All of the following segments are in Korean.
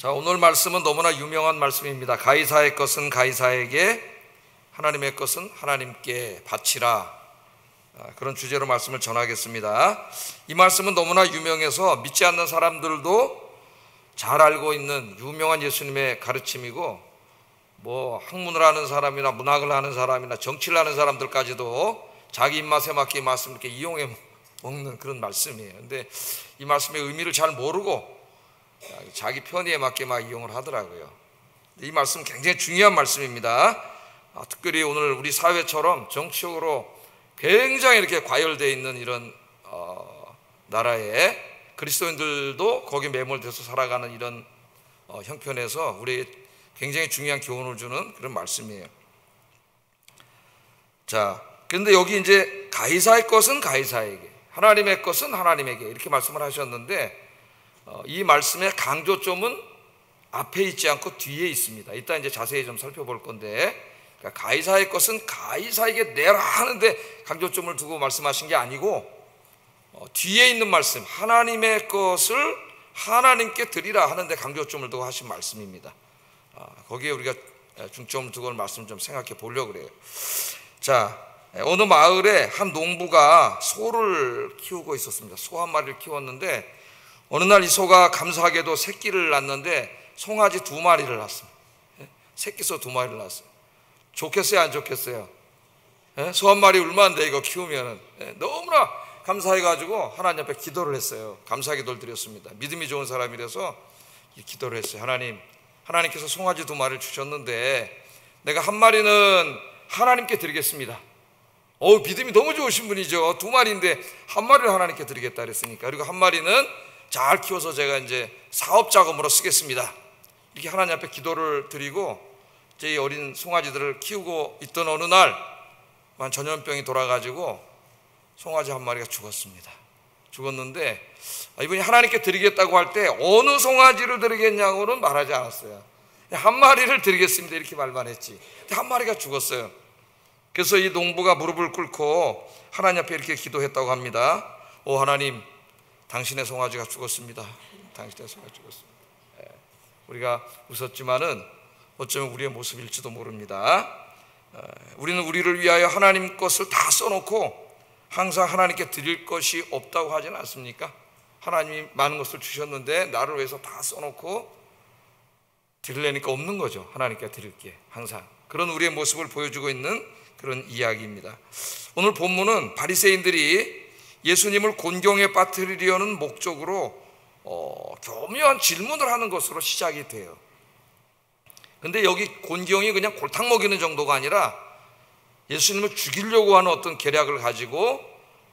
자, 오늘 말씀은 너무나 유명한 말씀입니다. 가이사의 것은 가이사에게, 하나님의 것은 하나님께 바치라. 그런 주제로 말씀을 전하겠습니다. 이 말씀은 너무나 유명해서 믿지 않는 사람들도 잘 알고 있는 유명한 예수님의 가르침이고, 뭐 학문을 하는 사람이나 문학을 하는 사람이나 정치를 하는 사람들까지도 자기 입맛에 맞게 이 말씀을 이렇게 이용해 먹는 그런 말씀이에요. 근데 이 말씀의 의미를 잘 모르고 자기 편의에 맞게 막 이용을 하더라고요. 이 말씀은 굉장히 중요한 말씀입니다. 특별히 오늘 우리 사회처럼 정치적으로 굉장히 이렇게 과열되어 있는 이런 나라에 그리스도인들도 거기에 매몰돼서 살아가는 이런 형편에서 우리 굉장히 중요한 교훈을 주는 그런 말씀이에요. 자, 그런데 여기 이제 가이사의 것은 가이사에게, 하나님의 것은 하나님에게 이렇게 말씀을 하셨는데, 이 말씀의 강조점은 앞에 있지 않고 뒤에 있습니다. 이따 이제 자세히 좀 살펴볼 건데, 그러니까 가이사의 것은 가이사에게 내라 하는데 강조점을 두고 말씀하신 게 아니고, 뒤에 있는 말씀, 하나님의 것을 하나님께 드리라 하는데 강조점을 두고 하신 말씀입니다. 거기에 우리가 중점을 두고 말씀 좀 생각해 보려고 그래요. 자, 어느 마을에 한 농부가 소를 키우고 있었습니다. 소 한 마리를 키웠는데 어느 날 이 소가 감사하게도 새끼를 낳는데 송아지 2마리를 낳았습니다. 새끼소 2마리를 낳았어요. 좋겠어요, 안 좋겠어요? 소 한 마리 얼마인데 이거 키우면은. 너무나 감사해가지고 하나님 앞에 기도를 했어요. 감사 기도를 드렸습니다. 믿음이 좋은 사람이라서 기도를 했어요. 하나님께서 송아지 2마리를 주셨는데 내가 1마리는 하나님께 드리겠습니다. 믿음이 너무 좋으신 분이죠. 2마리인데 1마리를 하나님께 드리겠다 그랬으니까. 그리고 1마리는 잘 키워서 제가 이제 사업 자금으로 쓰겠습니다. 이렇게 하나님 앞에 기도를 드리고 제 어린 송아지들을 키우고 있던 어느 날 전염병이 돌아가지고 송아지 1마리가 죽었습니다. 죽었는데 이분이 하나님께 드리겠다고 할 때 어느 송아지를 드리겠냐고는 말하지 않았어요. 1마리를 드리겠습니다 이렇게 말만 했지. 1마리가 죽었어요. 그래서 이 농부가 무릎을 꿇고 하나님 앞에 이렇게 기도했다고 합니다. 오 하나님, 당신의 송아지가 죽었습니다. 당신의 송아지가 죽었습니다. 우리가 웃었지만은 어쩌면 우리의 모습일지도 모릅니다. 우리는 우리를 위하여 하나님 것을 다 써놓고 항상 하나님께 드릴 것이 없다고 하지는 않습니까? 하나님이 많은 것을 주셨는데 나를 위해서 다 써놓고 드리려니까 없는 거죠. 하나님께 드릴 게 항상 그런 우리의 모습을 보여주고 있는 그런 이야기입니다. 오늘 본문은 바리새인들이 예수님을 곤경에 빠뜨리려는 목적으로 교묘한 질문을 하는 것으로 시작이 돼요. 근데 여기 곤경이 그냥 골탕 먹이는 정도가 아니라 예수님을 죽이려고 하는 어떤 계략을 가지고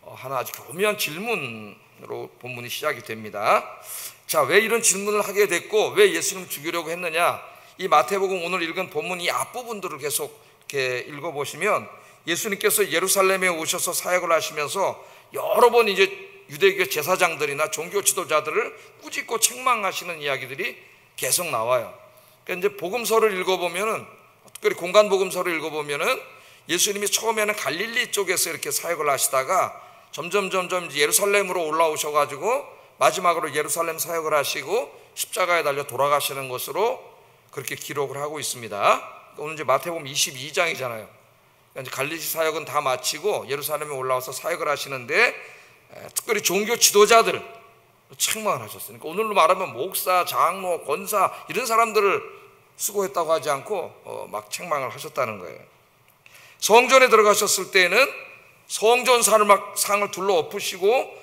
하나 아주 교묘한 질문으로 본문이 시작이 됩니다. 자, 왜 이런 질문을 하게 됐고 왜 예수님을 죽이려고 했느냐? 이 마태복음 오늘 읽은 본문 이 앞부분들을 계속 이렇게 읽어보시면 예수님께서 예루살렘에 오셔서 사역을 하시면서 여러 번 이제 유대교 제사장들이나 종교 지도자들을 꾸짖고 책망하시는 이야기들이 계속 나와요. 그러니까 이제 복음서를 읽어보면은, 특별히 공간 복음서를 읽어보면은 예수님이 처음에는 갈릴리 쪽에서 이렇게 사역을 하시다가 점점 이제 예루살렘으로 올라오셔가지고 마지막으로 예루살렘 사역을 하시고 십자가에 달려 돌아가시는 것으로 그렇게 기록을 하고 있습니다. 오늘 이제 마태복음 22장이잖아요. 그러니까 이제 갈릴리 사역은 다 마치고 예루살렘에 올라와서 사역을 하시는데 특별히 종교 지도자들 책망을 하셨어요. 그러니까 오늘로 말하면 목사, 장로, 권사 이런 사람들을 수고했다고 하지 않고 막 책망을 하셨다는 거예요. 성전에 들어가셨을 때는 성전상을 막 상을 둘러 엎으시고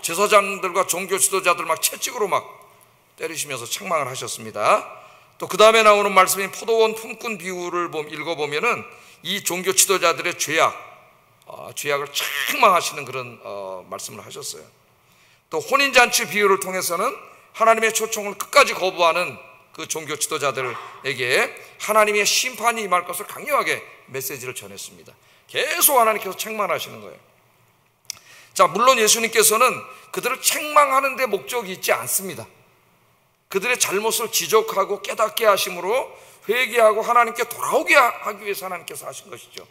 제사장들과 종교 지도자들 막 채찍으로 막 때리시면서 책망을 하셨습니다. 또 그 다음에 나오는 말씀인 포도원 품꾼 비유를 읽어보면은 이 종교 지도자들의 죄악을 책망하시는 그런 말씀을 하셨어요. 또 혼인잔치 비유를 통해서는 하나님의 초청을 끝까지 거부하는 그 종교 지도자들에게 하나님의 심판이 임할 것을 강력하게 메시지를 전했습니다. 계속 하나님께서 책망하시는 거예요. 자, 물론 예수님께서는 그들을 책망하는 데 목적이 있지 않습니다. 그들의 잘못을 지적하고 깨닫게 하심으로 회개하고 하나님께 돌아오게 하기 위해서 하나님께서 하신 것이죠.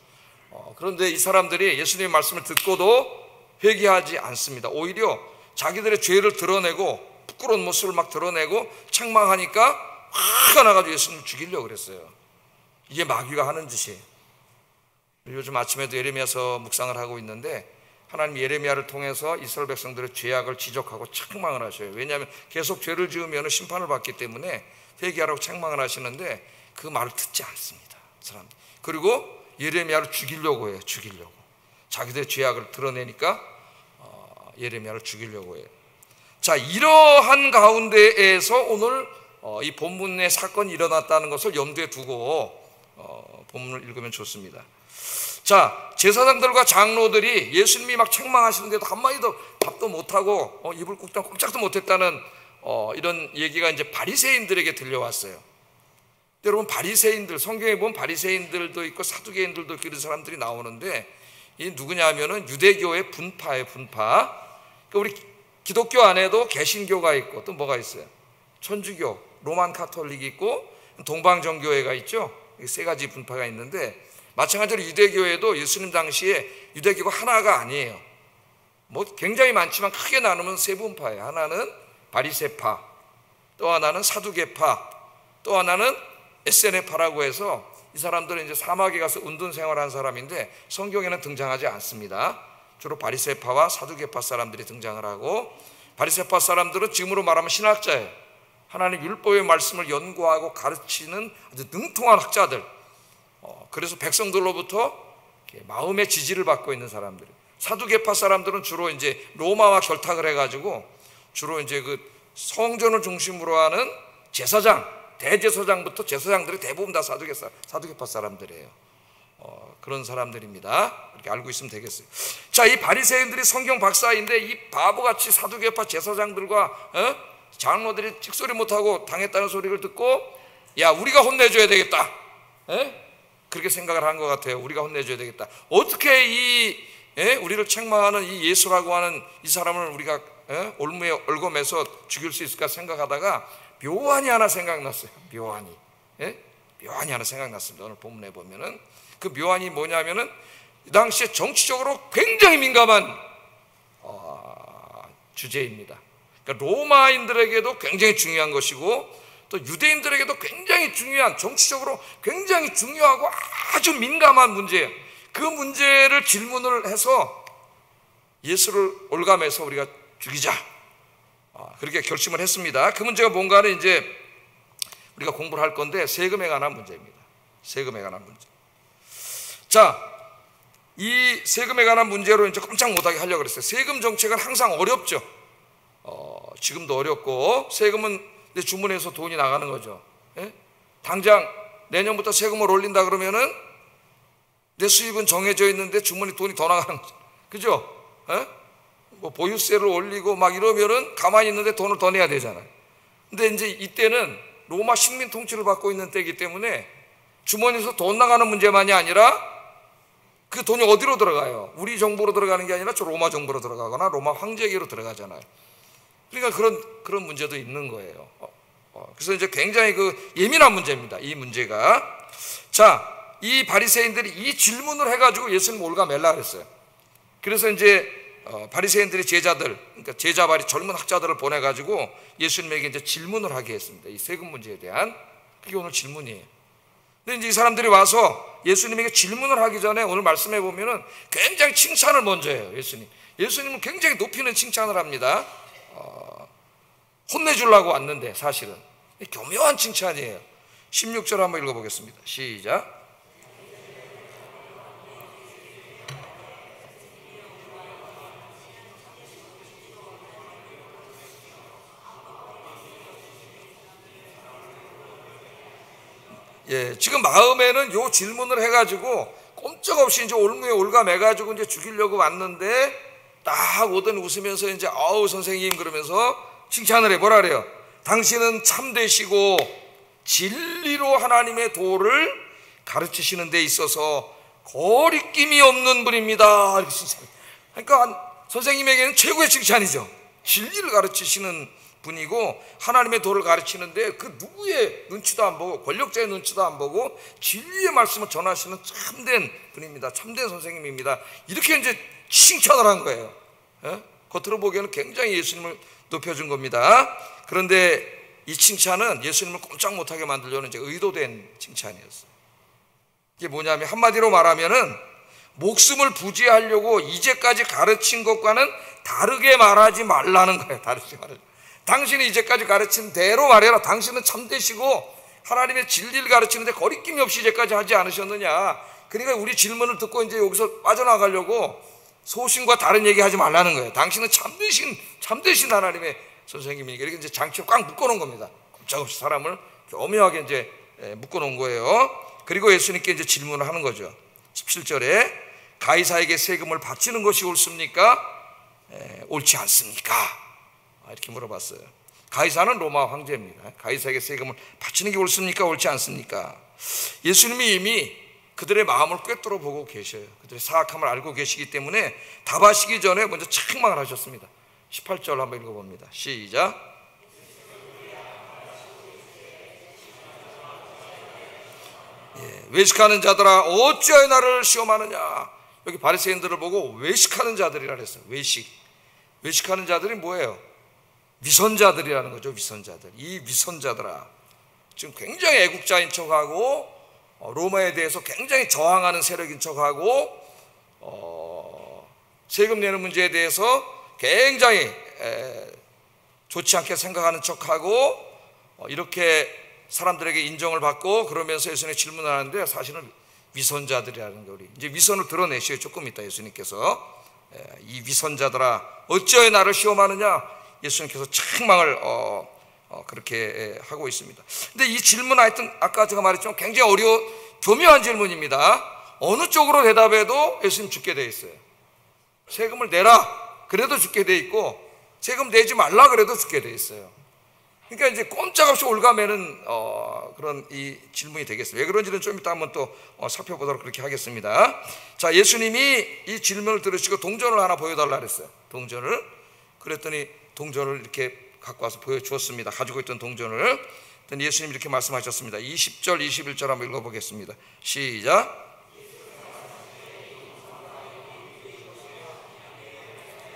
그런데 이 사람들이 예수님의 말씀을 듣고도 회개하지 않습니다. 오히려 자기들의 죄를 드러내고 부끄러운 모습을 막 드러내고 책망하니까 화가 나가지고 예수님을 죽이려고 그랬어요. 이게 마귀가 하는 짓이에요. 요즘 아침에도 예레미야서 묵상을 하고 있는데 하나님 예레미야를 통해서 이스라엘 백성들의 죄악을 지적하고 책망을 하셔요. 왜냐하면 계속 죄를 지으면 심판을 받기 때문에 회개하라고 책망을 하시는데 그 말을 듣지 않습니다, 사람. 그리고 예레미야를 죽이려고 해요. 죽이려고. 자기들의 죄악을 드러내니까 예레미야를 죽이려고 해요. 자, 이러한 가운데에서 오늘 이 본문의 사건이 일어났다는 것을 염두에 두고 본문을 읽으면 좋습니다. 자, 제사장들과 장로들이 예수님이 막 책망하시는데도 한마디도 답도 못하고 입을 꼼짝도 못했다는 이런 얘기가 이제 바리새인들에게 들려왔어요. 여러분, 바리새인들, 성경에 보면 바리새인들도 있고 사두개인들도 있고 이런 사람들이 나오는데 이 누구냐 하면은 유대교의 분파예요. 분파. 그러니까 우리 기독교 안에도 개신교가 있고 또 뭐가 있어요? 천주교, 로만 카톨릭이 있고 동방정교회가 있죠. 세 가지 분파가 있는데 마찬가지로 유대교회도 예수님 당시에 유대교가 하나가 아니에요. 뭐 굉장히 많지만 크게 나누면 세 분파예요. 하나는 바리새파, 또 하나는 사두개파, 또 하나는 에세네파라고 해서 이 사람들은 이제 사막에 가서 운동 생활한 사람인데 성경에는 등장하지 않습니다. 주로 바리새파와 사두개파 사람들이 등장을 하고, 바리새파 사람들은 지금으로 말하면 신학자예요. 하나님 율법의 말씀을 연구하고 가르치는 아주 능통한 학자들. 그래서 백성들로부터 마음의 지지를 받고 있는 사람들. 사두개파 사람들은 주로 이제 로마와 결탁을 해가지고 주로 이제 그 성전을 중심으로 하는 제사장, 대제사장부터 제사장들이 대부분 다 사두개파 사람들이에요. 그런 사람들입니다. 이렇게 알고 있으면 되겠어요. 자, 이 바리새인들이 성경 박사인데 이 바보같이 사두개파 제사장들과 장로들이 찍소리 못하고 당했다는 소리를 듣고, 야, 우리가 혼내줘야 되겠다. 그렇게 생각을 한 것 같아요. 우리가 혼내줘야 되겠다. 어떻게 우리를 책망하는 이 예수라고 하는 이 사람을 우리가 올무에 얽어매서 죽일 수 있을까 생각하다가 묘안이 하나 생각났어요. 묘안이. 묘안이 하나 생각났습니다. 오늘 본문에 보면은 그 묘안이 뭐냐면은 이 당시에 정치적으로 굉장히 민감한 주제입니다. 그러니까 로마인들에게도 굉장히 중요한 것이고 또 유대인들에게도 굉장히 중요한, 정치적으로 굉장히 중요하고 아주 민감한 문제예요. 그 문제를 질문을 해서 예수를 올감해서 우리가 죽이자, 그렇게 결심을 했습니다. 그 문제가 뭔가는 이제 우리가 공부를 할 건데 세금에 관한 문제입니다. 세금에 관한 문제. 자, 이 세금에 관한 문제로 이제 꼼짝 못하게 하려고 그랬어요. 세금 정책은 항상 어렵죠. 지금도 어렵고 세금은 주문해서 돈이 나가는 거죠. 당장 내년부터 세금을 올린다 그러면은 내 수입은 정해져 있는데 주머니 돈이 더 나가는 거죠. 그죠? 뭐 보유세를 올리고 막 이러면은 가만히 있는데 돈을 더 내야 되잖아요. 근데 이제 이때는 로마 식민 통치를 받고 있는 때이기 때문에 주머니에서 돈 나가는 문제만이 아니라 그 돈이 어디로 들어가요? 우리 정부로 들어가는 게 아니라 저 로마 정부로 들어가거나 로마 황제에게로 들어가잖아요. 그러니까 그런 문제도 있는 거예요. 그래서 이제 굉장히 그 예민한 문제입니다. 이 문제가. 자, 이 바리새인들이 이 질문을 해가지고 예수님 올가매려고 했어요. 그래서 이제 바리새인들이 제자들, 그러니까 제자발이 젊은 학자들을 보내가지고 예수님에게 이제 질문을 하게 했습니다. 이 세금 문제에 대한. 그게 오늘 질문이에요. 근데 이제 이 사람들이 와서 예수님에게 질문을 하기 전에 오늘 말씀해 보면은 굉장히 칭찬을 먼저 해요. 예수님은 굉장히 높이는 칭찬을 합니다. 혼내주려고 왔는데 사실은 교묘한 칭찬이에요. 16절 한번 읽어보겠습니다. 시작. 지금 마음에는 요 질문을 해가지고 꼼짝없이 이제 올무에 올가매가지고 이제 죽이려고 왔는데 딱 오더니 웃으면서 이제 아우 선생님 그러면서 칭찬을 해. 뭐라 그래요? 당신은 참되시고 진리로 하나님의 도를 가르치시는 데 있어서 거리낌이 없는 분입니다. 이렇게 칭찬. 그러니까 선생님에게는 최고의 칭찬이죠. 진리를 가르치시는 분이고 하나님의 도를 가르치는데 그 누구의 눈치도 안 보고 권력자의 눈치도 안 보고 진리의 말씀을 전하시는 참된 분입니다. 참된 선생님입니다. 이렇게 이제 칭찬을 한 거예요. 겉으로 보기에는 굉장히 예수님을 높여준 겁니다. 그런데 이 칭찬은 예수님을 꼼짝 못하게 만들려는 이제 의도된 칭찬이었어요. 이게 뭐냐면 한마디로 말하면은 목숨을 부지하려고 이제까지 가르친 것과는 다르게 말하지 말라는 거예요. 다르게 말하지. 당신이 이제까지 가르친 대로 말해라. 당신은 참되시고 하나님의 진리를 가르치는데 거리낌이 없이 이제까지 하지 않으셨느냐. 그러니까 우리 질문을 듣고 이제 여기서 빠져나가려고 소신과 다른 얘기 하지 말라는 거예요. 당신은 참되신 하나님의 선생님이니까 이렇게 이제 장치를 꽉 묶어놓은 겁니다. 꼼짝없이 사람을 교묘하게 이제 묶어놓은 거예요. 그리고 예수님께 이제 질문을 하는 거죠. 17절에 가이사에게 세금을 바치는 것이 옳습니까? 옳지 않습니까? 이렇게 물어봤어요. 가이사는 로마 황제입니다. 가이사에게 세금을 바치는 게 옳습니까? 옳지 않습니까? 예수님이 이미 그들의 마음을 꿰뚫어 보고 계셔요. 그들의 사악함을 알고 계시기 때문에 답하시기 전에 먼저 책망을 하셨습니다. 18절 한번 읽어봅니다. 시작. 외식하는 자들아 어찌하여 나를 시험하느냐. 여기 바리새인들을 보고 외식하는 자들이라 그랬어요. 외식하는 자들이 뭐예요? 위선자들이라는 거죠. 위선자들. 이 위선자들아, 지금 굉장히 애국자인 척하고 로마에 대해서 굉장히 저항하는 세력인 척하고 세금 내는 문제에 대해서 굉장히 좋지 않게 생각하는 척하고 이렇게 사람들에게 인정을 받고 그러면서 예수님이 질문을 하는데 사실은 위선자들이라는 거, 우리 이제 위선을 드러내셔요. 조금 있다 예수님께서. 이 위선자들아 어찌하여 나를 시험하느냐. 예수님께서 책망을 그렇게 하고 있습니다. 근데 이 질문 하여튼 아까 제가 말했지만 굉장히 교묘한 질문입니다. 어느 쪽으로 대답해도 예수님 죽게 돼 있어요. 세금을 내라 그래도 죽게 돼 있고 세금 내지 말라 그래도 죽게 돼 있어요. 그러니까 이제 꼼짝없이 올가매는 그런 이 질문이 되겠어요. 왜 그런지는 좀 이따 한번 또 살펴보도록 그렇게 하겠습니다. 자, 예수님이 이 질문을 들으시고 동전을 하나 보여달라 그랬어요. 동전을. 그랬더니 동전을 이렇게 갖고 와서 보여주었습니다. 가지고 있던 동전을. 그랬더니 예수님이 이렇게 말씀하셨습니다. 20절 21절 한번 읽어보겠습니다. 시작.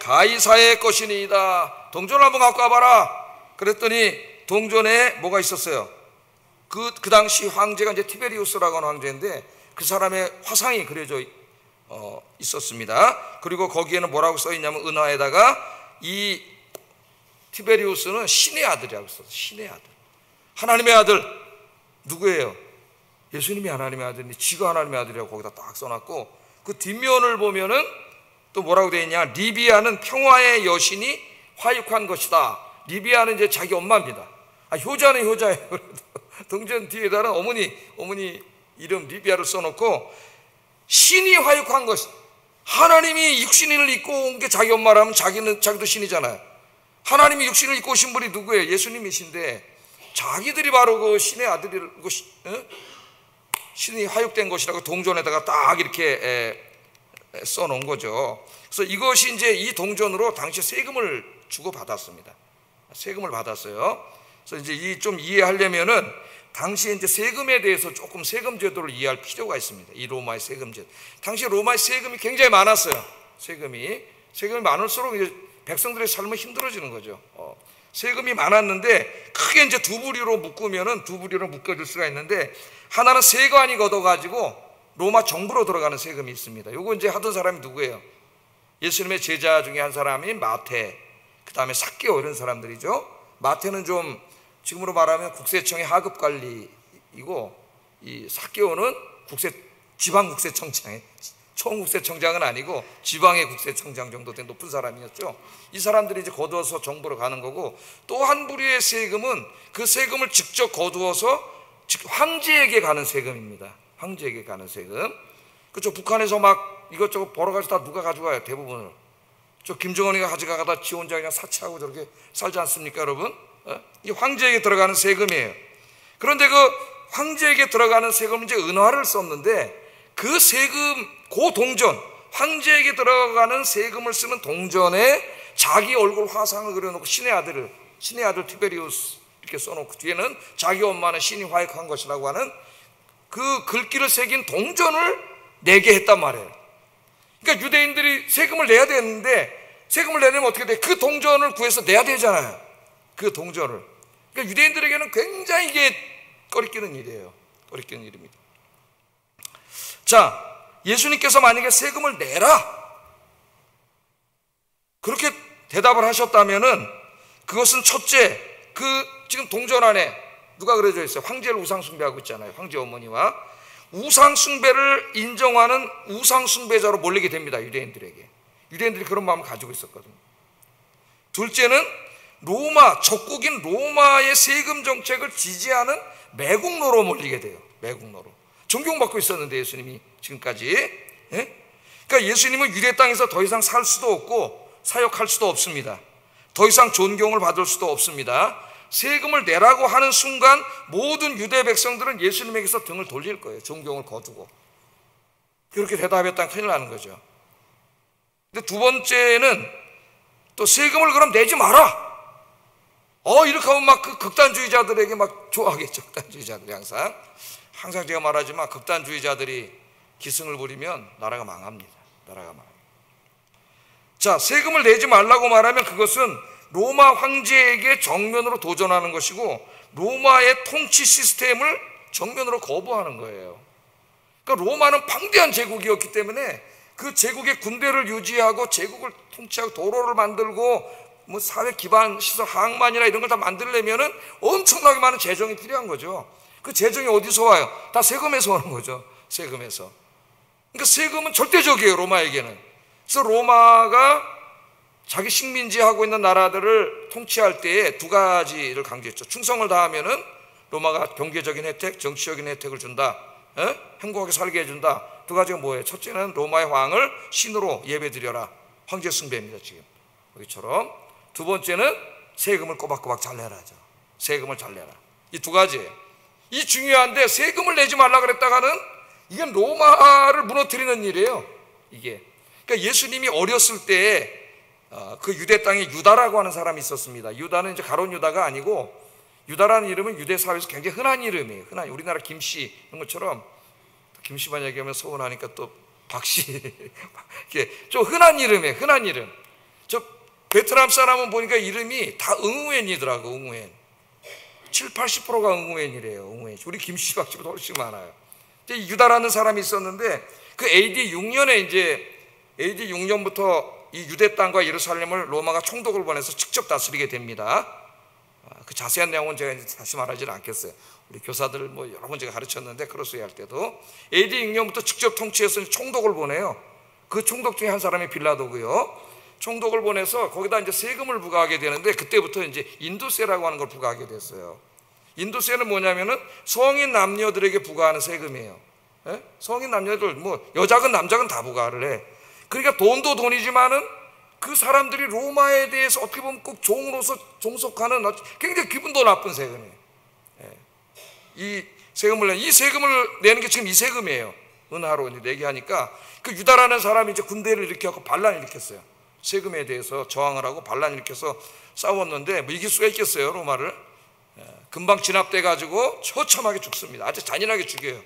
가이사의 것이니이다. 동전을 한번 갖고 와봐라. 그랬더니 동전에 뭐가 있었어요? 그 당시 황제가 이제 티베리우스라고 하는 황제인데 그 사람의 화상이 그려져 있었습니다. 그리고 거기에는 뭐라고 써 있냐면 은하에다가 이 티베리우스는 신의 아들이라고 썼어요. 신의 아들. 하나님의 아들. 누구예요? 예수님이 하나님의 아들인데 지가 하나님의 아들이라고 거기다 딱 써놨고 그 뒷면을 보면은 또 뭐라고 되어 있냐. 리비아는 평화의 여신이 화육한 것이다. 리비아는 이제 자기 엄마입니다. 효자는 효자예요. 동전 뒤에다가 어머니 이름 리비아를 써놓고 신이 화육한 것. 하나님이 육신을 입고 온 게 자기 엄마라면 자기도 신이잖아요. 하나님이 육신을 입고 오신 분이 누구예요? 예수님이신데 자기들이 바로 그 신의 아들이고 신이 화육된 것이라고 동전에다가 딱 이렇게 써놓은 거죠. 그래서 이것이 이제 이 동전으로 당시 세금을 주고 받았습니다. 세금을 받았어요. 그래서 이제 좀 이해하려면은 당시에 이제 세금에 대해서 조금 세금 제도를 이해할 필요가 있습니다. 이 로마의 세금 제도. 당시 로마의 세금이 굉장히 많았어요. 세금이 많을수록 이제 백성들의 삶은 힘들어지는 거죠. 세금이 많았는데 크게 이제 두 부류로 묶어줄 수가 있는데 하나는 세관이 걷어가지고 로마 정부로 들어가는 세금이 있습니다. 요거 이제 하던 사람이 누구예요? 예수님의 제자 중에 한 사람이 마태, 그 다음에 삭개오 이런 사람들이죠. 마태는 좀 지금으로 말하면 국세청의 하급 관리이고 이 삭개오는 지방국세청장, 총국세청장은 아니고 지방의 국세청장 정도 된 높은 사람이었죠. 이 사람들이 이제 거두어서 정부로 가는 거고 또 한 부류의 세금은 그 세금을 직접 거두어서 황제에게 가는 세금입니다. 황제에게 가는 세금. 그렇죠. 북한에서 막 이것저것 벌어가지고 다 누가 가져가요? 대부분을. 저 김정은이가 가져가다 지 혼자 그냥 사치하고 저렇게 살지 않습니까, 여러분? 이 황제에게 들어가는 세금이에요. 그런데 그 황제에게 들어가는 세금은 이제 은화를 썼는데 그 세금, 그 동전, 황제에게 들어가는 세금을 쓰는 동전에 자기 얼굴 화상을 그려놓고 신의 아들 티베리우스 이렇게 써놓고 뒤에는 자기 엄마는 신이 화육한 것이라고 하는 그 글귀를 새긴 동전을 내게 했단 말이에요. 그러니까 유대인들이 세금을 내야 되는데 세금을 내려면 어떻게 돼? 그 동전을 구해서 내야 되잖아요. 그 동전을. 그러니까 유대인들에게는 굉장히 이게 꺼리끼는 일이에요. 꺼리끼는 일입니다. 자, 예수님께서 만약에 세금을 내라 그렇게 대답을 하셨다면은 그것은 첫째, 그 지금 동전 안에 누가 그려져 있어요? 황제를 우상숭배하고 있잖아요. 황제 어머니와 우상숭배를 인정하는 우상숭배자로 몰리게 됩니다. 유대인들에게. 유대인들이 그런 마음을 가지고 있었거든요. 둘째는 로마, 적국인 로마의 세금 정책을 지지하는 매국노로 몰리게 돼요. 매국노로. 존경받고 있었는데 예수님이 지금까지. 예? 그러니까 예수님은 유대 땅에서 더 이상 살 수도 없고 사역할 수도 없습니다. 더 이상 존경을 받을 수도 없습니다. 세금을 내라고 하는 순간 모든 유대 백성들은 예수님에게서 등을 돌릴 거예요. 존경을 거두고. 그렇게 대답했다면 큰일 나는 거죠. 근데 두 번째는 또 세금을 그럼 내지 마라. 이렇게 하면 막 그 극단주의자들에게 막 좋아하겠죠. 극단주의자들이 항상 제가 말하지만 극단주의자들이 기승을 부리면 나라가 망합니다. 나라가 망합니다. 자, 세금을 내지 말라고 말하면 그것은 로마 황제에게 정면으로 도전하는 것이고 로마의 통치 시스템을 정면으로 거부하는 거예요. 그러니까 로마는 방대한 제국이었기 때문에 그 제국의 군대를 유지하고 제국을 통치하고 도로를 만들고 뭐 사회 기반 시설 항만이나 이런 걸 다 만들려면은 엄청나게 많은 재정이 필요한 거죠. 그 재정이 어디서 와요? 다 세금에서 오는 거죠. 세금에서. 그러니까 세금은 절대적이에요. 로마에게는. 그래서 로마가 자기 식민지하고 있는 나라들을 통치할 때에 두 가지를 강조했죠. 충성을 다하면은 로마가 경제적인 혜택, 정치적인 혜택을 준다. 행복하게 살게 해준다. 두 가지가 뭐예요? 첫째는 로마의 왕을 신으로 예배드려라. 황제 숭배입니다. 지금 여기처럼. 두 번째는 세금을 꼬박꼬박 잘 내라죠. 세금을 잘 내라. 이 두 가지예요. 이 중요한데 세금을 내지 말라 그랬다가는 이건 로마를 무너뜨리는 일이에요. 이게. 그러니까 예수님이 어렸을 때 그 유대 땅에 유다라고 하는 사람이 있었습니다. 유다는 이제 가룟 유다가 아니고 유다라는 이름은 유대 사회에서 굉장히 흔한 이름이에요. 흔한 우리나라 김씨 이런 것처럼 김씨만 얘기하면 서운하니까 또 박씨 이게 좀 흔한 이름이에요. 흔한 이름. 저 베트남 사람은 보니까 이름이 다 응우엔이더라고. 응우엔. 70-80%가 응우엔이래요. 응우엔. 우리 김씨 박씨보다 훨씬 많아요. 유다라는 사람이 있었는데 그 AD 6년부터 이 유대 땅과 예루살렘을 로마가 총독을 보내서 직접 다스리게 됩니다. 그 자세한 내용은 제가 이제 다시 말하지는 않겠어요. 우리 교사들 뭐 여러 번 제가 가르쳤는데 크로스웨이 할 때도 AD 6년부터 직접 통치해서 총독을 보내요. 그 총독 중에 한 사람이 빌라도고요. 총독을 보내서 거기다 이제 세금을 부과하게 되는데 그때부터 이제 인도세라고 하는 걸 부과하게 됐어요. 인도세는 뭐냐면은 성인 남녀들에게 부과하는 세금이에요. 예? 성인 남녀들 뭐 여자건 남자건 다 부과를 해. 그러니까 돈도 돈이지만은 그 사람들이 로마에 대해서 어떻게 보면 꼭 종으로서 종속하는 굉장히 기분도 나쁜 세금이에요. 예. 이 세금을 내는 게 지금 이 세금이에요. 은하로 내게 하니까 그 유다라는 사람이 이제 군대를 일으켜서 반란을 일으켰어요. 세금에 대해서 저항을 하고 반란을 일으켜서 싸웠는데 뭐 이길 수가 있겠어요, 로마를. 예. 금방 진압돼 가지고 처참하게 죽습니다. 아주 잔인하게 죽여요,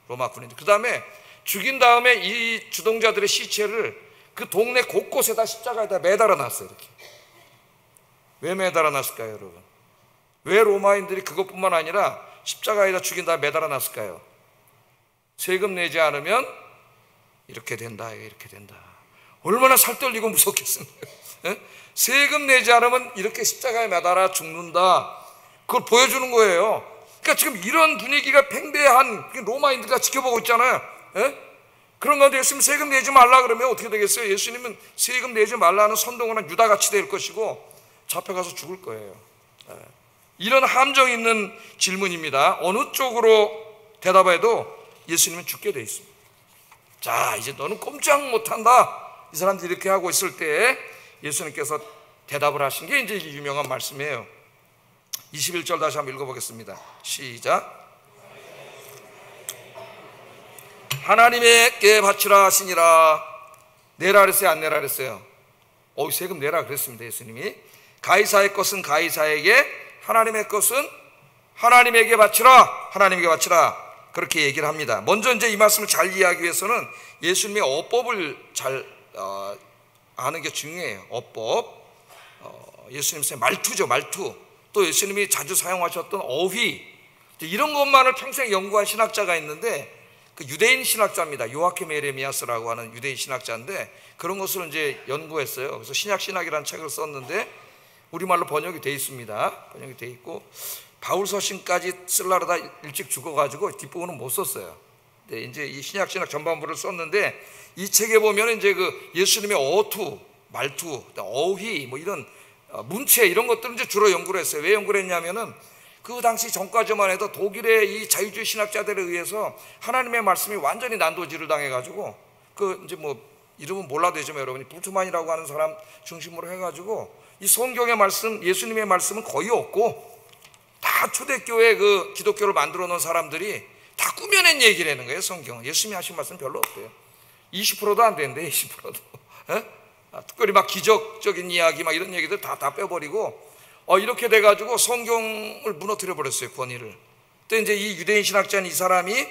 로마 군인들. 그 다음에 죽인 다음에 이 주동자들의 시체를 그 동네 곳곳에다 십자가에다 매달아 놨어요. 이렇게. 왜 매달아 놨을까요, 여러분? 왜 로마인들이 그것뿐만 아니라 십자가에다 죽인 다음에 매달아 놨을까요? 세금 내지 않으면 이렇게 된다, 이렇게 된다. 얼마나 살떨리고 무섭겠습니까? 예? 세금 내지 않으면 이렇게 십자가에 매달아 죽는다. 그걸 보여주는 거예요. 그러니까 지금 이런 분위기가 팽배한 로마인들이 다 지켜보고 있잖아요. 예? 그런 가운데 예수님 세금 내지 말라 그러면 어떻게 되겠어요? 예수님은 세금 내지 말라는 선동을 한 유다같이 될 것이고 잡혀가서 죽을 거예요. 예. 이런 함정 있는 질문입니다. 어느 쪽으로 대답해도 예수님은 죽게 돼 있습니다. 자, 이제 너는 꼼짝 못한다. 이 사람들이 이렇게 하고 있을 때 예수님께서 대답을 하신 게 이제 유명한 말씀이에요. 21절 다시 한번 읽어보겠습니다. 시작. 하나님께 바치라 하시니라. 내라 그랬어요, 안 내라 그랬어요? 세금 내라 그랬습니다. 예수님이 가이사의 것은 가이사에게, 하나님의 것은 하나님에게 바치라. 하나님에게 바치라. 그렇게 얘기를 합니다. 먼저 이제 이 말씀을 잘 이해하기 위해서는 예수님의 어법을 잘 아는 게 중요해요. 어법, 예수님의 말투죠, 말투. 또 예수님이 자주 사용하셨던 어휘, 이런 것만을 평생 연구한 신학자가 있는데, 그 유대인 신학자입니다. 요아킴 에레미야스라고 하는 유대인 신학자인데, 그런 것을 이제 연구했어요. 그래서 신약신학이라는 책을 썼는데 우리말로 번역이 돼 있습니다. 번역이 돼 있고, 바울 서신까지 쓰려다 일찍 죽어가지고 뒷부분은 못 썼어요. 네, 이제 이 신약신학 전반부를 썼는데, 이 책에 보면 이제 그 예수님의 어투, 말투, 어휘, 뭐 이런 문체 이런 것들을 이제 주로 연구를 했어요. 왜 연구를 했냐면은 그 당시 전까지만 해도 독일의 이 자유주의 신학자들에 의해서 하나님의 말씀이 완전히 난도질을 당해가지고, 그 이제 뭐 이름은 몰라도 되지만 여러분이 불트만이라고 하는 사람 중심으로 해가지고 이 성경의 말씀, 예수님의 말씀은 거의 없고, 다 초대교회 그 기독교를 만들어 놓은 사람들이 다 꾸며낸 얘기라는 거예요. 성경은 예수님이 하신 말씀 별로 없대요. 20%도 안 되는데 20%도. 특별히 막 기적적인 이야기 막 이런 얘기들 다 빼버리고, 이렇게 돼가지고 성경을 무너뜨려 버렸어요, 권위를. 또 이제 이 유대인 신학자인 이 사람이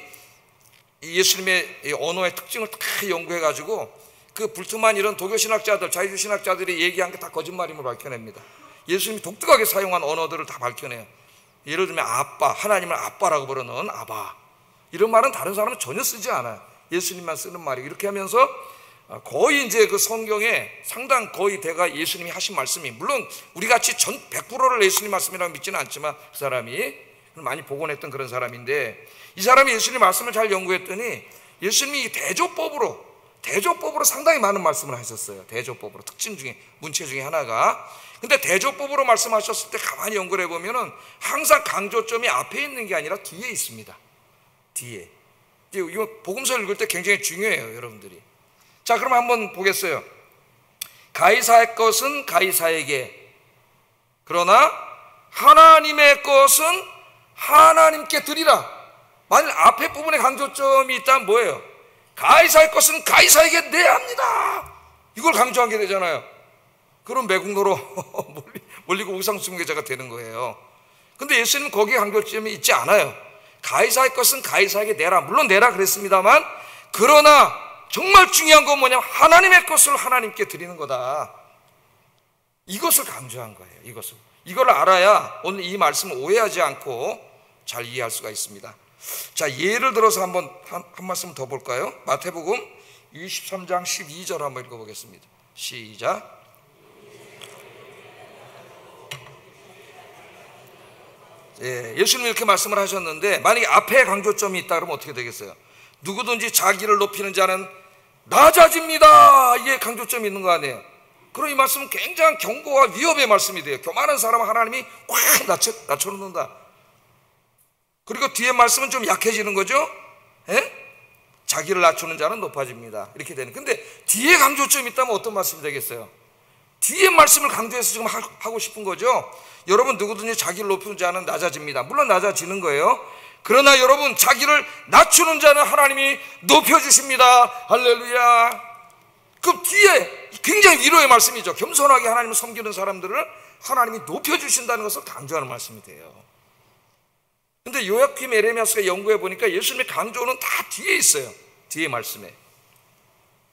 이 예수님의 이 언어의 특징을 다 연구해가지고 그 불트만 이런 독일 신학자들, 자유주의 신학자들이 얘기한 게 다 거짓말임을 밝혀냅니다. 예수님이 독특하게 사용한 언어들을 다 밝혀내요. 예를 들면 아빠, 하나님을 아빠라고 부르는 아바, 이런 말은 다른 사람은 전혀 쓰지 않아요. 예수님만 쓰는 말이에요. 이렇게 하면서 거의 이제 그 성경에 상당 거의 대가 예수님이 하신 말씀이, 물론 우리 같이 100%를 예수님 말씀이라고 믿지는 않지만 그 사람이 많이 복원했던 그런 사람인데, 이 사람이 예수님 말씀을 잘 연구했더니 예수님이 대조법으로 상당히 많은 말씀을 하셨어요. 대조법으로, 특징 중에, 문체 중에 하나가. 근데 대조법으로 말씀하셨을 때 가만히 연구를 해보면은 항상 강조점이 앞에 있는 게 아니라 뒤에 있습니다. 뒤에. 이거 복음서 읽을 때 굉장히 중요해요, 여러분들이. 자, 그럼 한번 보겠어요. 가이사의 것은 가이사에게, 그러나 하나님의 것은 하나님께 드리라. 만일 앞에 부분에 강조점이 있다면 뭐예요? 가이사의 것은 가이사에게 내야 합니다. 이걸 강조하게 되잖아요. 그럼 매국노로 몰리고 우상숭배자가 되는 거예요. 근데 예수님은 거기에 강조점이 있지 않아요. 가이사의 것은 가이사에게 내라. 물론 내라 그랬습니다만, 그러나 정말 중요한 건 뭐냐면 하나님의 것을 하나님께 드리는 거다. 이것을 강조한 거예요. 이걸 알아야 오늘 이 말씀을 오해하지 않고 잘 이해할 수가 있습니다. 자, 예를 들어서 한 말씀 더 볼까요? 마태복음 23장 12절 한번 읽어보겠습니다. 시작. 예수님이 이렇게 말씀을 하셨는데, 만약에 앞에 강조점이 있다 그러면 어떻게 되겠어요? 누구든지 자기를 높이는 자는 낮아집니다. 이게 강조점이 있는 거 아니에요? 그럼 이 말씀은 굉장한 경고와 위협의 말씀이 돼요. 교만한 사람은 하나님이 확 낮춰놓는다. 그리고 뒤에 말씀은 좀 약해지는 거죠. 자기를 낮추는 자는 높아집니다. 이렇게 되는. 근데 뒤에 강조점이 있다면 어떤 말씀이 되겠어요? 뒤에 말씀을 강조해서 지금 하고 싶은 거죠. 여러분, 누구든지 자기를 높이는 자는 낮아집니다. 물론 낮아지는 거예요. 그러나 여러분, 자기를 낮추는 자는 하나님이 높여주십니다. 할렐루야. 그 뒤에 굉장히 위로의 말씀이죠. 겸손하게 하나님을 섬기는 사람들을 하나님이 높여주신다는 것을 강조하는 말씀이 돼요. 근데 요아킴 에레미야스가 연구해 보니까 예수님의 강조는 다 뒤에 있어요. 뒤에 말씀에.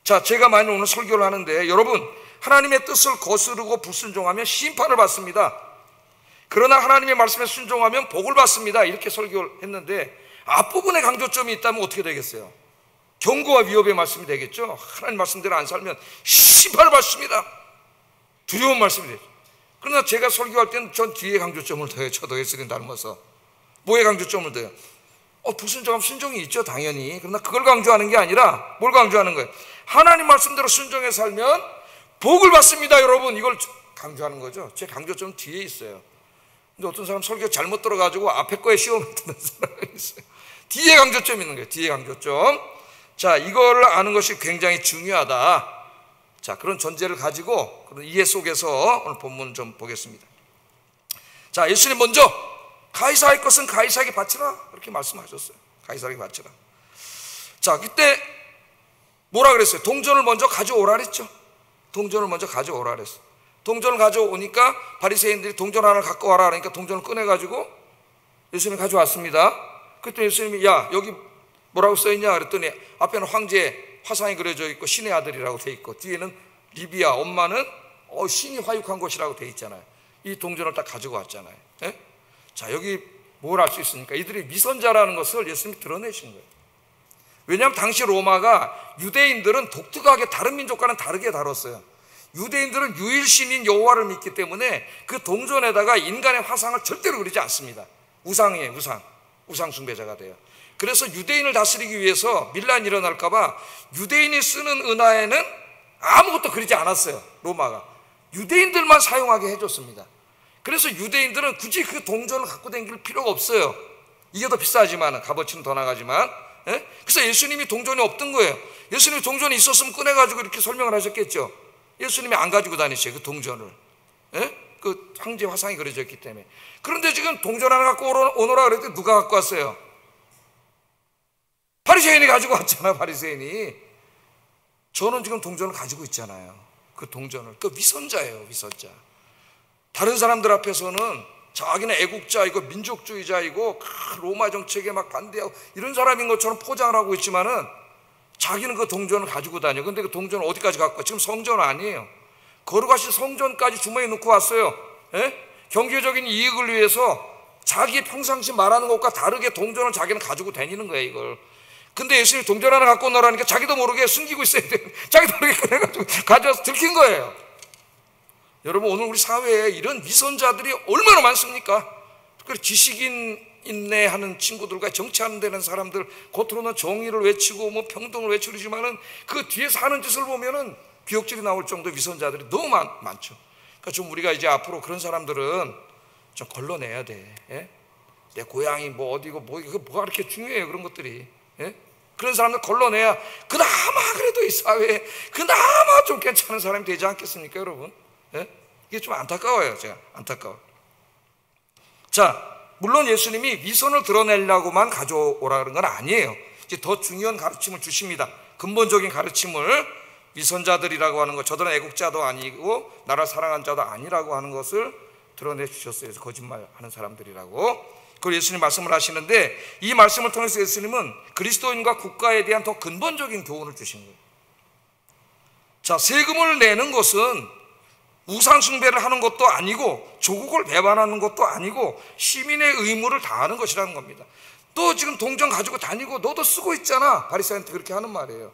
자, 제가 많이 오늘 설교를 하는데, 여러분, 하나님의 뜻을 거스르고 불순종하면 심판을 받습니다. 그러나 하나님의 말씀에 순종하면 복을 받습니다. 이렇게 설교를 했는데, 앞부분에 강조점이 있다면 어떻게 되겠어요? 경고와 위협의 말씀이 되겠죠. 하나님 말씀대로 안 살면 심판을 받습니다. 두려운 말씀이 되죠. 그러나 제가 설교할 때는 전 뒤에 강조점을 더해요. 저도 예수님 닮아서. 뭐에 강조점을 더해요? 불순종하면 순종이 있죠, 당연히. 그러나 그걸 강조하는 게 아니라 뭘 강조하는 거예요? 하나님 말씀대로 순종해 살면 복을 받습니다, 여러분. 이걸 강조하는 거죠. 제 강조점은 뒤에 있어요. 근데 어떤 사람 설교 잘못 들어가지고 앞에 거에 시험을 드는 사람이 있어요. 뒤에 강조점이 있는 거예요. 뒤에 강조점. 자, 이거를 아는 것이 굉장히 중요하다. 자, 그런 전제를 가지고 그런 이해 속에서 오늘 본문 좀 보겠습니다. 자, 예수님 먼저 가이사의 것은 가이사에게 바치라, 그렇게 말씀하셨어요. 가이사에게 바치라. 자, 그때 뭐라 그랬어요? 동전을 먼저 가져오라 그랬죠. 동전을 먼저 가져오라 그랬어요. 동전을 가져오니까 바리새인들이 동전 하나 갖고 와라 그러니까 동전을 꺼내가지고 예수님이 가져왔습니다. 그랬더니 예수님이, 야, 여기 뭐라고 써있냐 그랬더니 앞에는 황제의 화상이 그려져 있고 신의 아들이라고 돼 있고 뒤에는 리비아 엄마는 신이 화육한 곳이라고 돼 있잖아요. 이 동전을 딱 가지고 왔잖아요. 예? 자, 여기 뭘 알 수 있습니까? 이들이 위선자라는 것을 예수님이 드러내신 거예요. 왜냐하면 당시 로마가 유대인들은 독특하게 다른 민족과는 다르게 다뤘어요. 유대인들은 유일신인 여호와를 믿기 때문에 그 동전에다가 인간의 화상을 절대로 그리지 않습니다. 우상이에요. 우상 숭배자가 돼요. 그래서 유대인을 다스리기 위해서 밀란이 일어날까 봐 유대인이 쓰는 은하에는 아무것도 그리지 않았어요. 로마가 유대인들만 사용하게 해줬습니다. 그래서 유대인들은 굳이 그 동전을 갖고 다닐 필요가 없어요. 이게 더 비싸지만, 값어치는 더 나가지만. 예? 그래서 예수님이 동전이 없던 거예요. 예수님이 동전이 있었으면 꺼내가지고 이렇게 설명을 하셨겠죠. 예수님이 안 가지고 다니셔요, 그 동전을. 예? 그 황제 화상이 그려져 있기 때문에. 그런데 지금 동전 하나 갖고 오너라 그랬더니 누가 갖고 왔어요? 바리새인이 가지고 왔잖아요. 바리새인이. 저는 지금 동전을 가지고 있잖아요. 그 동전을. 그 위선자예요. 위선자. 다른 사람들 앞에서는 자기는 애국자이고 민족주의자이고 로마 정책에 막 반대하고 이런 사람인 것처럼 포장을 하고 있지만은 자기는 그 동전을 가지고 다녀. 근데 그 동전을 어디까지 갖고 와? 지금 성전 아니에요. 거룩하신 성전까지 주머니에 넣고 왔어요. 예? 경제적인 이익을 위해서 자기 평상시 말하는 것과 다르게 동전을 자기는 가지고 다니는 거예요, 이걸. 근데 예수님이 동전 하나 갖고 오너라니까 자기도 모르게 숨기고 있어야 돼. 자기도 모르게 그래가지고 가져와서 들킨 거예요. 여러분, 오늘 우리 사회에 이런 위선자들이 얼마나 많습니까? 특별히 지식인 인내하는 친구들과 정치하는 데는 사람들, 겉으로는 정의를 외치고 뭐 평등을 외치지만은 그 뒤에서 하는 짓을 보면은 비옥질이 나올 정도의 위선자들이 너무 많죠. 그러니까 좀 우리가 이제 앞으로 그런 사람들은 좀 걸러내야 돼. 예? 내 고향이 뭐 어디고 뭐가 그렇게 중요해요, 그런 것들이. 예? 그런 사람들 걸러내야 그나마 그래도 이 사회에 그나마 좀 괜찮은 사람이 되지 않겠습니까, 여러분? 예? 이게 좀 안타까워요. 제가 안타까워. 자, 물론 예수님이 위선을 드러내려고만 가져오라 그런 건 아니에요. 이제 더 중요한 가르침을 주십니다. 근본적인 가르침을, 위선자들이라고 하는 것, 저들은 애국자도 아니고 나라 사랑한 자도 아니라고 하는 것을 드러내 주셨어요. 거짓말하는 사람들이라고. 그걸 예수님 말씀을 하시는데, 이 말씀을 통해서 예수님은 그리스도인과 국가에 대한 더 근본적인 교훈을 주신 거예요. 자, 세금을 내는 것은 우상 숭배를 하는 것도 아니고 조국을 배반하는 것도 아니고 시민의 의무를 다하는 것이라는 겁니다. 너 지금 동전 가지고 다니고 너도 쓰고 있잖아. 바리새인한테 그렇게 하는 말이에요.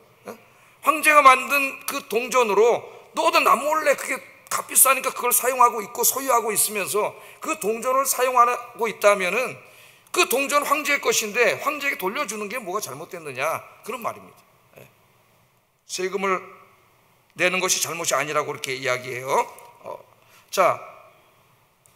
황제가 만든 그 동전으로 너도 남몰래 그게 값비싸니까 그걸 사용하고 있고 소유하고 있으면서 그 동전을 사용하고 있다면은 그 동전 황제의 것인데 황제에게 돌려주는 게 뭐가 잘못됐느냐, 그런 말입니다. 세금을 내는 것이 잘못이 아니라고 그렇게 이야기해요. 자,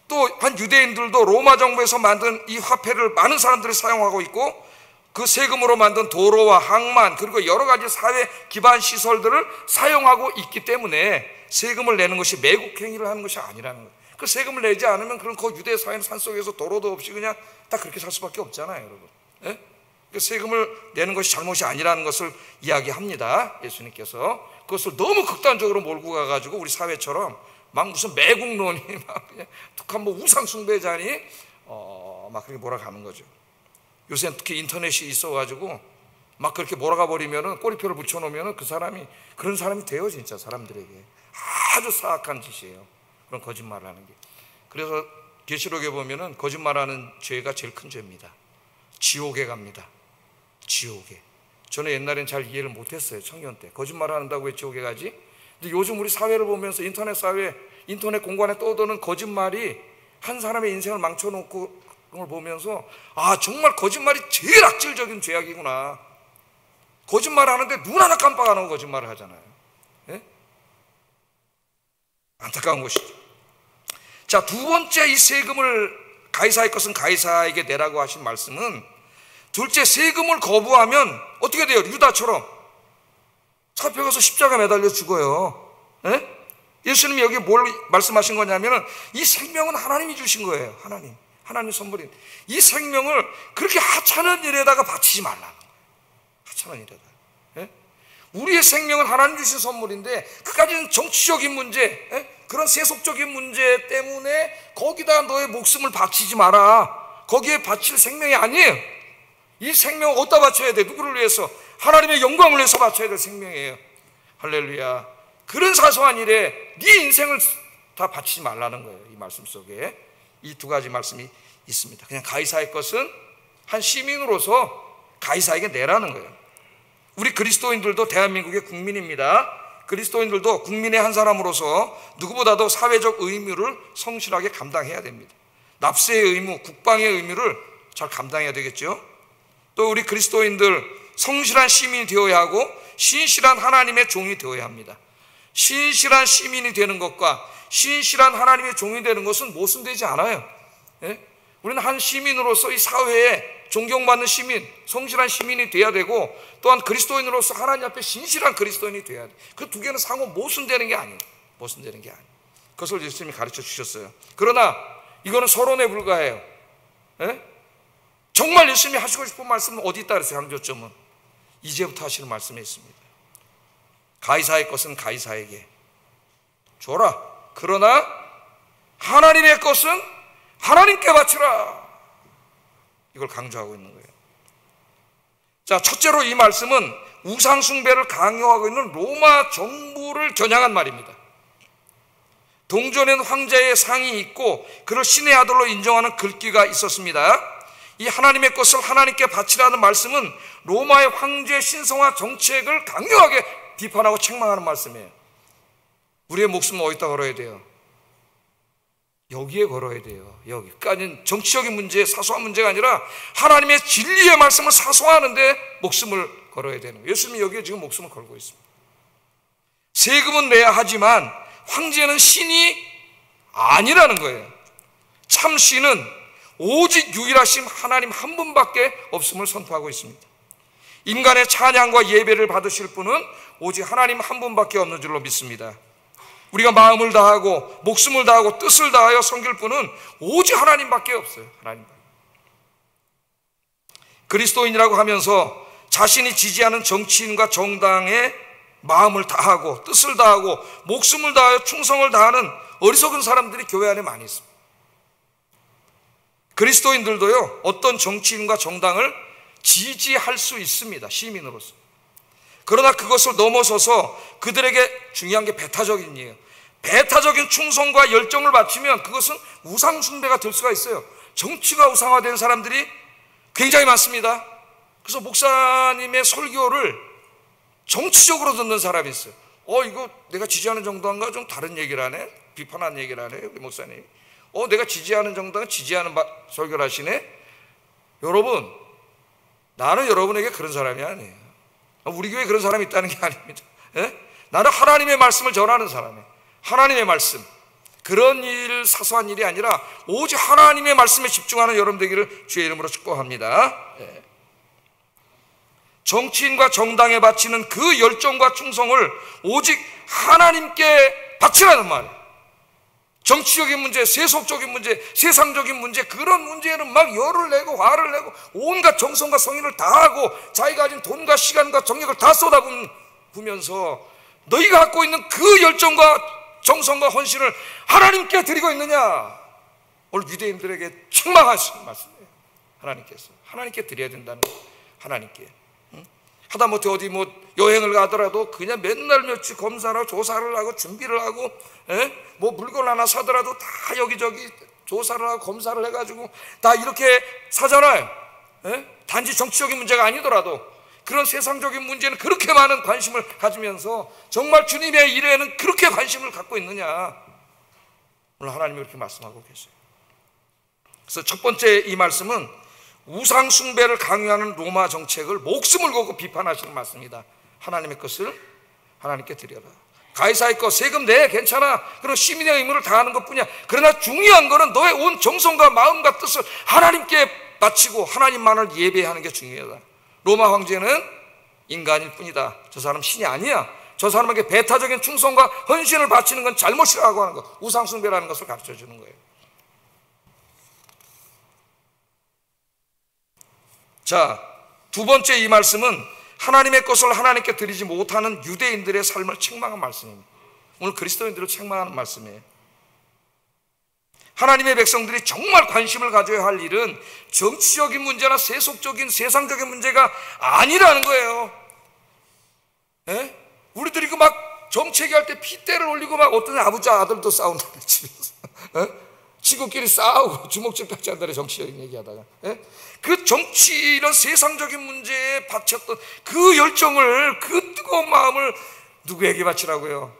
또 한 유대인들도 로마 정부에서 만든 이 화폐를 많은 사람들이 사용하고 있고 그 세금으로 만든 도로와 항만 그리고 여러 가지 사회 기반 시설들을 사용하고 있기 때문에 세금을 내는 것이 매국 행위를 하는 것이 아니라는 거예요. 그 세금을 내지 않으면 그런 그 유대 사회는 산속에서 도로도 없이 그냥 다 그렇게 살 수밖에 없잖아요, 여러분. 예? 그 세금을 내는 것이 잘못이 아니라는 것을 이야기합니다. 예수님께서 그것을 너무 극단적으로 몰고 가가지고 우리 사회처럼 막 무슨 매국론이 막 그냥 툭한 뭐 우상 숭배자니 막 그렇게 몰아가는 거죠. 요새는 특히 인터넷이 있어가지고 막 그렇게 몰아가 버리면은 꼬리표를 붙여놓으면은 그 사람이 그런 사람이 돼요, 진짜 사람들에게. 아주 사악한 짓이에요, 그런 거짓말을 하는 게. 그래서 계시록에 보면은 거짓말하는 죄가 제일 큰 죄입니다. 지옥에 갑니다. 지옥에. 저는 옛날엔 잘 이해를 못했어요, 청년 때. 거짓말한다고 왜 지옥에 가지? 근데 요즘 우리 사회를 보면서 인터넷 사회, 인터넷 공간에 떠도는 거짓말이 한 사람의 인생을 망쳐놓고 걸 보면서 아, 정말 거짓말이 제일 악질적인 죄악이구나. 거짓말 하는데 눈 하나 깜빡 안 하고 거짓말을 하잖아요. 예? 안타까운 것이죠. 자, 두 번째, 이 세금을 가이사의 것은 가이사에게 내라고 하신 말씀은, 둘째, 세금을 거부하면 어떻게 돼요? 유다처럼 잡혀가서 십자가 매달려 죽어요. 예? 예수님이 여기 뭘 말씀하신 거냐면은 이 생명은 하나님이 주신 거예요. 하나님 선물인 이 생명을 그렇게 하찮은 일에다가 바치지 말라는 거예요. 하찮은 일에다. 예? 우리의 생명은 하나님 주신 선물인데 그까지는 정치적인 문제, 예? 그런 세속적인 문제 때문에 거기다 너의 목숨을 바치지 마라. 거기에 바칠 생명이 아니에요. 이 생명을 어디다 바쳐야 돼? 누구를 위해서? 하나님의 영광을 위해서 바쳐야 될 생명이에요. 할렐루야. 그런 사소한 일에 네 인생을 다 바치지 말라는 거예요. 이 말씀 속에 이 두 가지 말씀이 있습니다. 그냥 가이사의 것은 한 시민으로서 가이사에게 내라는 거예요. 우리 그리스도인들도 대한민국의 국민입니다. 그리스도인들도 국민의 한 사람으로서 누구보다도 사회적 의무를 성실하게 감당해야 됩니다. 납세의 의무, 국방의 의무를 잘 감당해야 되겠죠. 또 우리 그리스도인들 성실한 시민이 되어야 하고 신실한 하나님의 종이 되어야 합니다. 신실한 시민이 되는 것과 신실한 하나님의 종이 되는 것은 모순되지 않아요. 예? 우리는 한 시민으로서 이 사회에 존경받는 시민, 성실한 시민이 돼야 되고, 또한 그리스도인으로서 하나님 앞에 신실한 그리스도인이 돼야 돼. 그 두 개는 상호 모순되는 게 아니에요. 모순되는 게 아니에요. 그것을 예수님이 가르쳐 주셨어요. 그러나 이거는 서론에 불과해요. 예? 정말 예수님이 하시고 싶은 말씀은 어디 있다 그랬어요? 강조점은 이제부터 하시는 말씀에 있습니다. 가이사의 것은 가이사에게 줘라. 그러나 하나님의 것은 하나님께 바치라. 이걸 강조하고 있는 거예요. 자, 첫째로 이 말씀은 우상 숭배를 강요하고 있는 로마 정부를 겨냥한 말입니다. 동전에는 황제의 상이 있고 그를 신의 아들로 인정하는 글귀가 있었습니다. 이 하나님의 것을 하나님께 바치라는 말씀은 로마의 황제 신성화 정책을 강력하게 비판하고 책망하는 말씀이에요. 우리의 목숨은 어디다 걸어야 돼요? 여기에 걸어야 돼요. 여기까지는 정치적인 문제, 사소한 문제가 아니라 하나님의 진리의 말씀을 사소하는데 목숨을 걸어야 되는 거예요. 예수님이 여기에 지금 목숨을 걸고 있습니다. 세금은 내야 하지만 황제는 신이 아니라는 거예요. 참 신은 오직 유일하신 하나님 한 분밖에 없음을 선포하고 있습니다. 인간의 찬양과 예배를 받으실 분은 오직 하나님 한 분밖에 없는 줄로 믿습니다. 우리가 마음을 다하고 목숨을 다하고 뜻을 다하여 섬길 분은 오직 하나님밖에 없어요. 하나님. 그리스도인이라고 하면서 자신이 지지하는 정치인과 정당에 마음을 다하고 뜻을 다하고 목숨을 다하여 충성을 다하는 어리석은 사람들이 교회 안에 많이 있습니다. 그리스도인들도요, 어떤 정치인과 정당을 지지할 수 있습니다. 시민으로서. 그러나 그것을 넘어서서 그들에게 중요한 게 배타적인 일이에요. 배타적인 충성과 열정을 바치면 그것은 우상 숭배가 될 수가 있어요. 정치가 우상화된 사람들이 굉장히 많습니다. 그래서 목사님의 설교를 정치적으로 듣는 사람이 있어요. 이거 내가 지지하는 정당과 좀 다른 얘기를 하네? 비판하는 얘기를 하네, 우리 목사님이. 내가 지지하는 정당은 지지하는 설교를 하시네? 여러분, 나는 여러분에게 그런 사람이 아니에요. 우리 교회에 그런 사람이 있다는 게 아닙니다. 예? 나는 하나님의 말씀을 전하는 사람이에요. 하나님의 말씀. 그런 일, 사소한 일이 아니라 오직 하나님의 말씀에 집중하는 여러분 되기를 주의 이름으로 축복합니다. 예. 정치인과 정당에 바치는 그 열정과 충성을 오직 하나님께 바치라는 말이에요. 정치적인 문제, 세속적인 문제, 세상적인 문제, 그런 문제에는 막 열을 내고 화를 내고 온갖 정성과 성의를 다하고 자기가 가진 돈과 시간과 정력을 다 쏟아부으면서 너희가 갖고 있는 그 열정과 정성과 헌신을 하나님께 드리고 있느냐? 오늘 유대인들에게 책망하시는 말씀이에요. 하나님께 드려야 된다는 거예요. 하나님께. 하다못해 어디 여행을 가더라도 그냥 맨날 며칠 검사를 하고 조사를 하고 준비를 하고, 물건 하나 사더라도 다 여기저기 조사를 하고 검사를 해가지고 다 이렇게 사잖아요. 단지 정치적인 문제가 아니더라도 그런 세상적인 문제는 그렇게 많은 관심을 가지면서 정말 주님의 일에는 그렇게 관심을 갖고 있느냐? 오늘 하나님이 그렇게 말씀하고 계세요. 그래서 첫 번째 이 말씀은 우상 숭배를 강요하는 로마 정책을 목숨을 걸고 비판하시는 말씀입니다. 하나님의 것을 하나님께 드려라. 가이사의 것 세금 내, 괜찮아. 그럼 시민의 의무를 다하는 것뿐이야. 그러나 중요한 거는 너의 온 정성과 마음과 뜻을 하나님께 바치고 하나님만을 예배하는 게 중요하다. 로마 황제는 인간일 뿐이다. 저 사람 신이 아니야. 저 사람에게 배타적인 충성과 헌신을 바치는 건 잘못이라고 하는 것, 우상 숭배라는 것을 가르쳐 주는 거예요. 자, 두 번째 이 말씀은 하나님의 것을 하나님께 드리지 못하는 유대인들의 삶을 책망한 말씀입니다. 오늘 그리스도인들을 책망하는 말씀이에요. 하나님의 백성들이 정말 관심을 가져야 할 일은 정치적인 문제나 세속적인 세상적인 문제가 아니라는 거예요. 우리들이 막 정체기할 때 핏대를 올리고 막 어떤 아버지 아들도 싸운다는 집에서 친구끼리 싸우고 주먹질까지 한다는 정치적인 얘기하다가 그 정치 이런 세상적인 문제에 바쳤던 그 열정을, 그 뜨거운 마음을 누구에게 바치라고요?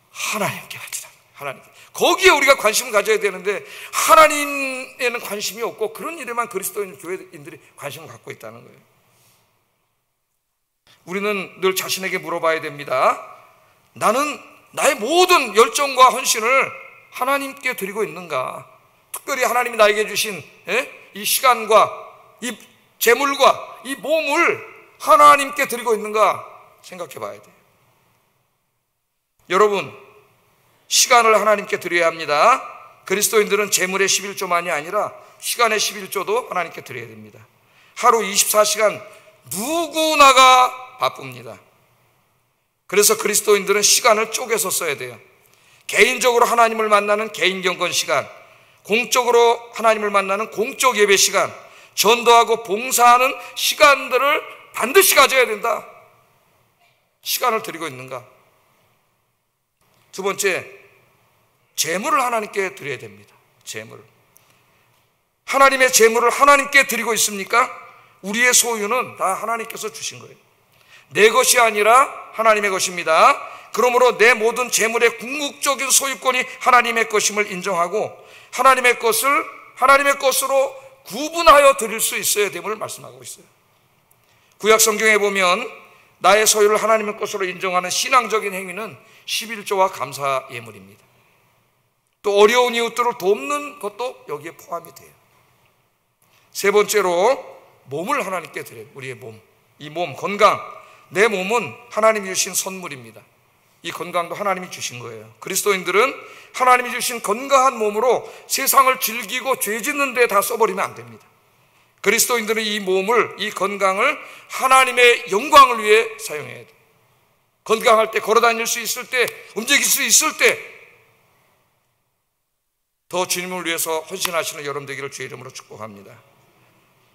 하나님께 바치라. 하나님께. 거기에 우리가 관심을 가져야 되는데 하나님에는 관심이 없고 그런 일에만 그리스도인 교회인들이 관심을 갖고 있다는 거예요. 우리는 늘 자신에게 물어봐야 됩니다. 나는 나의 모든 열정과 헌신을 하나님께 드리고 있는가? 특별히 하나님이 나에게 주신 이 시간과 이 재물과 이 몸을 하나님께 드리고 있는가 생각해 봐야 돼요. 여러분, 시간을 하나님께 드려야 합니다. 그리스도인들은 재물의 11조만이 아니라 시간의 11조도 하나님께 드려야 됩니다. 하루 24시간 누구나가 바쁩니다. 그래서 그리스도인들은 시간을 쪼개서 써야 돼요. 개인적으로 하나님을 만나는 개인 경건 시간, 공적으로 하나님을 만나는 공적 예배 시간, 전도하고 봉사하는 시간들을 반드시 가져야 된다. 시간을 드리고 있는가? 두 번째, 재물을 하나님께 드려야 됩니다. 재물. 하나님의 재물을 하나님께 드리고 있습니까? 우리의 소유는 다 하나님께서 주신 거예요. 내 것이 아니라 하나님의 것입니다. 그러므로 내 모든 재물의 궁극적인 소유권이 하나님의 것임을 인정하고 하나님의 것을 하나님의 것으로 구분하여 드릴 수 있어야 됨을 말씀하고 있어요. 구약 성경에 보면 나의 소유를 하나님의 것으로 인정하는 신앙적인 행위는 11조와 감사 예물입니다. 또 어려운 이웃들을 돕는 것도 여기에 포함이 돼요. 세 번째로 몸을 하나님께 드려요. 우리의 몸, 이 몸, 건강. 내 몸은 하나님이 주신 선물입니다. 이 건강도 하나님이 주신 거예요. 그리스도인들은 하나님이 주신 건강한 몸으로 세상을 즐기고 죄 짓는 데 다 써버리면 안 됩니다. 그리스도인들은 이 몸을, 이 건강을 하나님의 영광을 위해 사용해야 돼요. 건강할 때, 걸어다닐 수 있을 때, 움직일 수 있을 때 더 주님을 위해서 헌신하시는 여러분 되기를 주의 이름으로 축복합니다.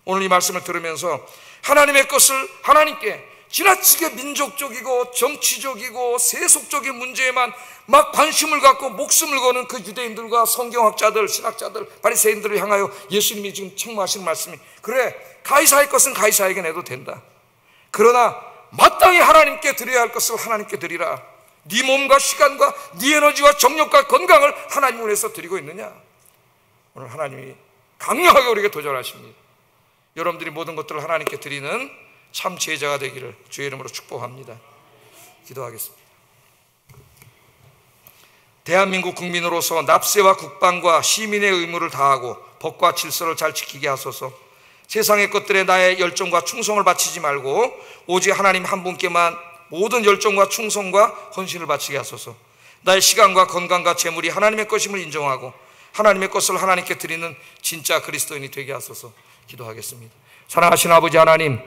오늘 이 말씀을 들으면서 하나님의 것을 하나님께 지나치게 민족적이고 정치적이고 세속적인 문제에만 막 관심을 갖고 목숨을 거는 그 유대인들과 성경학자들, 신학자들, 바리새인들을 향하여 예수님이 지금 책망하시는 말씀이, 그래, 가이사의 것은 가이사에게 내도 된다. 그러나 마땅히 하나님께 드려야 할 것을 하나님께 드리라. 네 몸과 시간과 네 에너지와 정력과 건강을 하나님을 위해서 드리고 있느냐? 오늘 하나님이 강력하게 우리에게 도전하십니다. 여러분들이 모든 것들을 하나님께 드리는 참 제자가 되기를 주의 이름으로 축복합니다. 기도하겠습니다. 대한민국 국민으로서 납세와 국방과 시민의 의무를 다하고 법과 질서를 잘 지키게 하소서. 세상의 것들에 나의 열정과 충성을 바치지 말고 오직 하나님 한 분께만 모든 열정과 충성과 헌신을 바치게 하소서. 나의 시간과 건강과 재물이 하나님의 것임을 인정하고 하나님의 것을 하나님께 드리는 진짜 그리스도인이 되게 하소서. 기도하겠습니다. 사랑하신 아버지 하나님,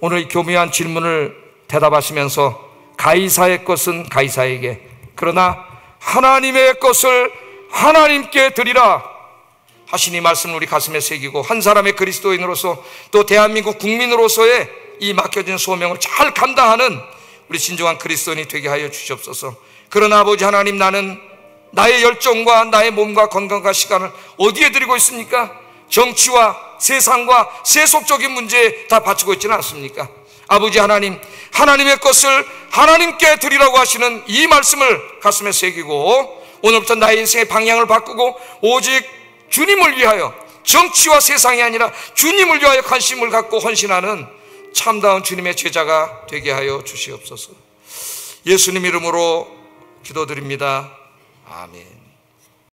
오늘 이 교묘한 질문을 대답하시면서 가이사의 것은 가이사에게, 그러나 하나님의 것을 하나님께 드리라 하신 이 말씀을 우리 가슴에 새기고 한 사람의 그리스도인으로서 또 대한민국 국민으로서의 이 맡겨진 소명을 잘 감당하는 우리 진정한 그리스도인이 되게 하여 주시옵소서. 그러나 아버지 하나님, 나는 나의 열정과 나의 몸과 건강과 시간을 어디에 드리고 있습니까? 정치와 세상과 세속적인 문제에 다 바치고 있지는 않습니까? 아버지 하나님, 하나님의 것을 하나님께 드리라고 하시는 이 말씀을 가슴에 새기고 오늘부터 나의 인생의 방향을 바꾸고 오직 주님을 위하여, 정치와 세상이 아니라 주님을 위하여 관심을 갖고 헌신하는 참다운 주님의 제자가 되게 하여 주시옵소서. 예수님 이름으로 기도드립니다. 아멘.